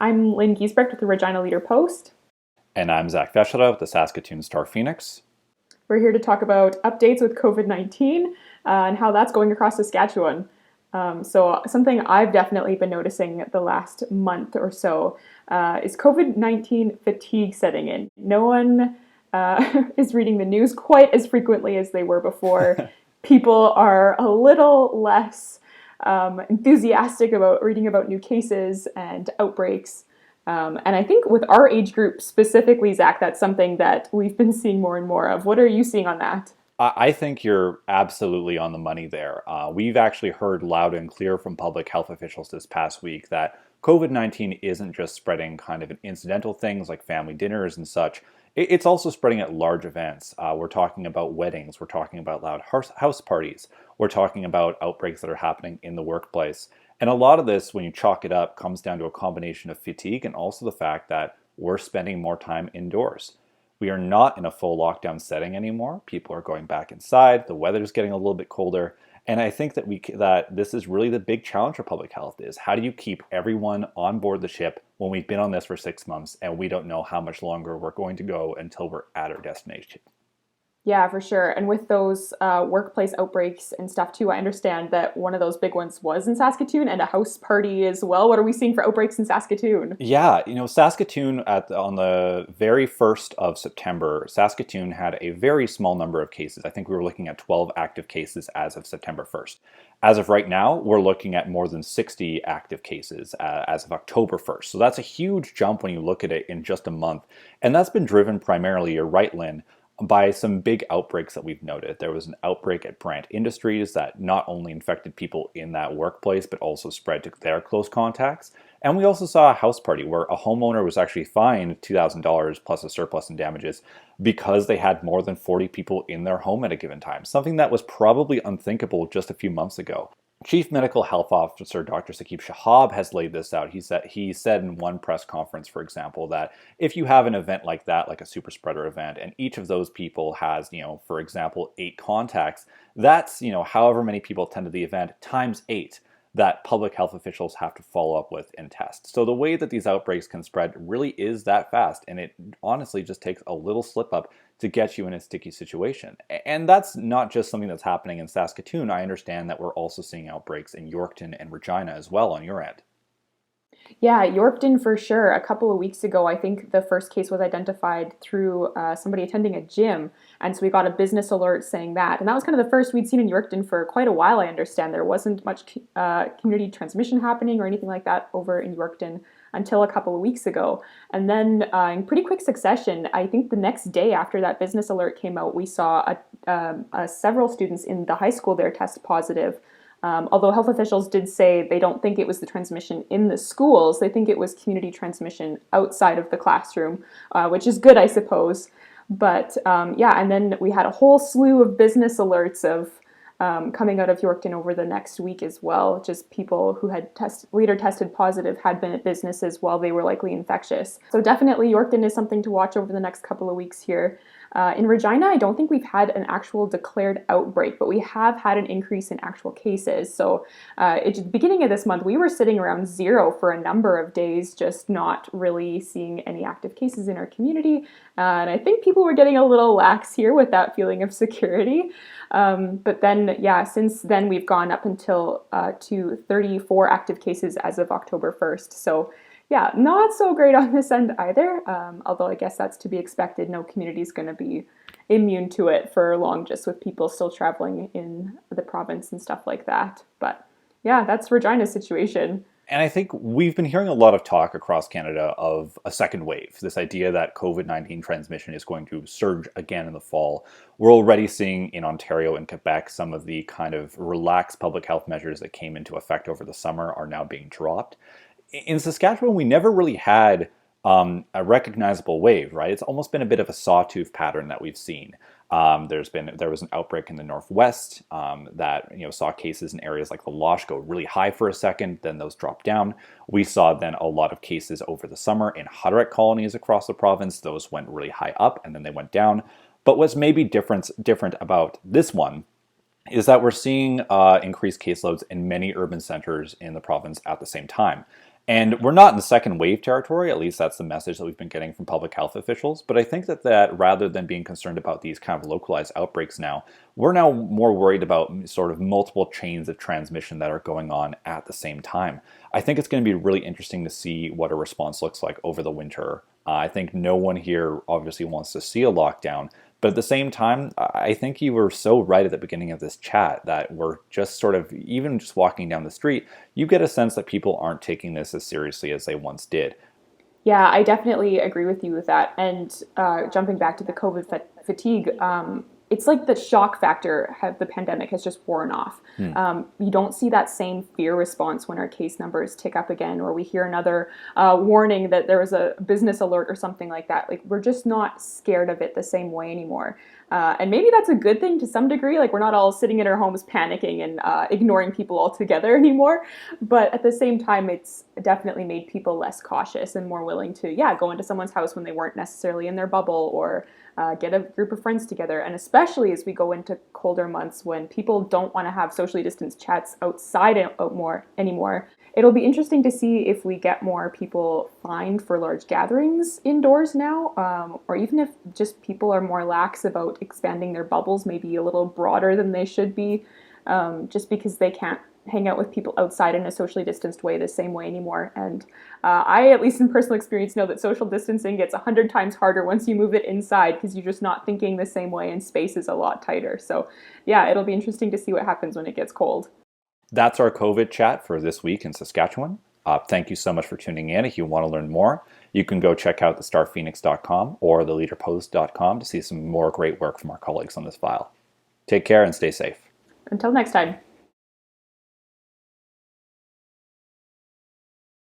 I'm Lynn Giesbrecht with the Regina Leader Post. And I'm Zach Vescera with the Saskatoon Star Phoenix. We're here to talk about updates with COVID-19 and how that's going across Saskatchewan. So something I've definitely been noticing the last month or so is COVID-19 fatigue setting in. No one is reading the news quite as frequently as they were before. People are a little less enthusiastic about reading about new cases and outbreaks. And I think with our age group specifically, Zach, that's something that we've been seeing more and more of. What are you seeing on that? I think you're absolutely on the money there. We've actually heard loud and clear from public health officials this past week that COVID-19 isn't just spreading kind of in incidental things like family dinners and such. It's also spreading at large events. We're talking about weddings. We're talking about loud house parties. We're talking about outbreaks that are happening in the workplace. And a lot of this, when you chalk it up, comes down to a combination of fatigue and also the fact that we're spending more time indoors. We are not in a full lockdown setting anymore. People are going back inside. The weather's getting a little bit colder. And I think that this is really the big challenge for public health is how do you keep everyone on board the ship when we've been on this for 6 months and we don't know how much longer we're going to go until we're at our destination. Yeah, for sure. And with those workplace outbreaks and stuff too, I understand that one of those big ones was in Saskatoon and a house party as well. What are we seeing for outbreaks in Saskatoon? Yeah, Saskatoon on the very 1st of September, Saskatoon had a very small number of cases. I think we were looking at 12 active cases as of September 1st. As of right now, we're looking at more than 60 active cases as of October 1st. So that's a huge jump when you look at it in just a month. And that's been driven primarily, you're right, Lynn, by some big outbreaks that we've noted. There was an outbreak at Brant Industries that not only infected people in that workplace, but also spread to their close contacts. And we also saw a house party where a homeowner was actually fined $2,000 plus a surplus in damages because they had more than 40 people in their home at a given time, something that was probably unthinkable just a few months ago. Chief Medical Health Officer Dr. Saqib Shahab has laid this out. He said in one press conference, for example, that if you have an event like that, like a super spreader event, and each of those people has, for example, 8 contacts, that's, however many people attended the event times 8 that public health officials have to follow up with and test. So the way that these outbreaks can spread really is that fast, and it honestly just takes a little slip up to get you in a sticky situation. And that's not just something that's happening in Saskatoon. I understand that we're also seeing outbreaks in Yorkton and Regina as well on your end. Yeah, Yorkton for sure. A couple of weeks ago, I think the first case was identified through somebody attending a gym. And so we got a business alert saying that. And that was kind of the first we'd seen in Yorkton for quite a while, I understand. There wasn't much community transmission happening or anything like that over in Yorkton until a couple of weeks ago. And then in pretty quick succession, I think the next day after that business alert came out, we saw several students in the high school there test positive. Although health officials did say they don't think it was the transmission in the schools, they think it was community transmission outside of the classroom, which is good, I suppose. But yeah, and then we had a whole slew of business alerts of coming out of Yorkton over the next week as well. Just people who had later tested positive had been at businesses while they were likely infectious. So definitely Yorkton is something to watch over the next couple of weeks here. In Regina, I don't think we've had an actual declared outbreak, but we have had an increase in actual cases. So at the beginning of this month, we were sitting around 0 for a number of days, just not really seeing any active cases in our community. And I think people were getting a little lax here with that feeling of security. But then, yeah, since then we've gone up until to 34 active cases as of October 1st. So yeah, not so great on this end either, although I guess that's to be expected. No community is going to be immune to it for long, just with people still traveling in the province and stuff like that. But yeah, that's Regina's situation. And I think we've been hearing a lot of talk across Canada of a second wave, this idea that COVID-19 transmission is going to surge again in the fall. We're already seeing in Ontario and Quebec some of the kind of relaxed public health measures that came into effect over the summer are now being dropped. In Saskatchewan, we never really had a recognizable wave, right? It's almost been a bit of a sawtooth pattern that we've seen. There was an outbreak in the northwest that saw cases in areas like the Losh go really high for a second, then those dropped down. We saw then a lot of cases over the summer in Hutterick colonies across the province. Those went really high up and then they went down. But what's maybe different about this one is that we're seeing increased caseloads in many urban centers in the province at the same time. And we're not in the second wave territory, at least that's the message that we've been getting from public health officials. But I think that rather than being concerned about these kind of localized outbreaks now, we're now more worried about sort of multiple chains of transmission that are going on at the same time. I think it's going to be really interesting to see what a response looks like over the winter. I think no one here obviously wants to see a lockdown, but at the same time, I think you were so right at the beginning of this chat that we're just sort of, even just walking down the street, you get a sense that people aren't taking this as seriously as they once did. Yeah, I definitely agree with you with that. And jumping back to the COVID fatigue, it's like the shock factor of the pandemic has just worn off. You don't see that same fear response when our case numbers tick up again, or we hear another warning that there was a business alert or something like that. Like, we're just not scared of it the same way anymore. And maybe that's a good thing to some degree. Like, we're not all sitting in our homes panicking and ignoring people altogether anymore. But at the same time, it's definitely made people less cautious and more willing to, yeah, go into someone's house when they weren't necessarily in their bubble, or get a group of friends together. And especially as we go into colder months when people don't want to have socially distanced chats outside anymore, it'll be interesting to see if we get more people fined for large gatherings indoors now, or even if just people are more lax about expanding their bubbles, maybe a little broader than they should be, just because they can't hang out with people outside in a socially distanced way the same way anymore. And I, at least in personal experience, know that social distancing gets 100 times harder once you move it inside, because you're just not thinking the same way and space is a lot tighter. So yeah, it'll be interesting to see what happens when it gets cold. That's our COVID chat for this week in Saskatchewan. Thank you so much for tuning in. If you want to learn more, you can go check out thestarphoenix.com or theleaderpost.com to see some more great work from our colleagues on this file. Take care and stay safe. Until next time.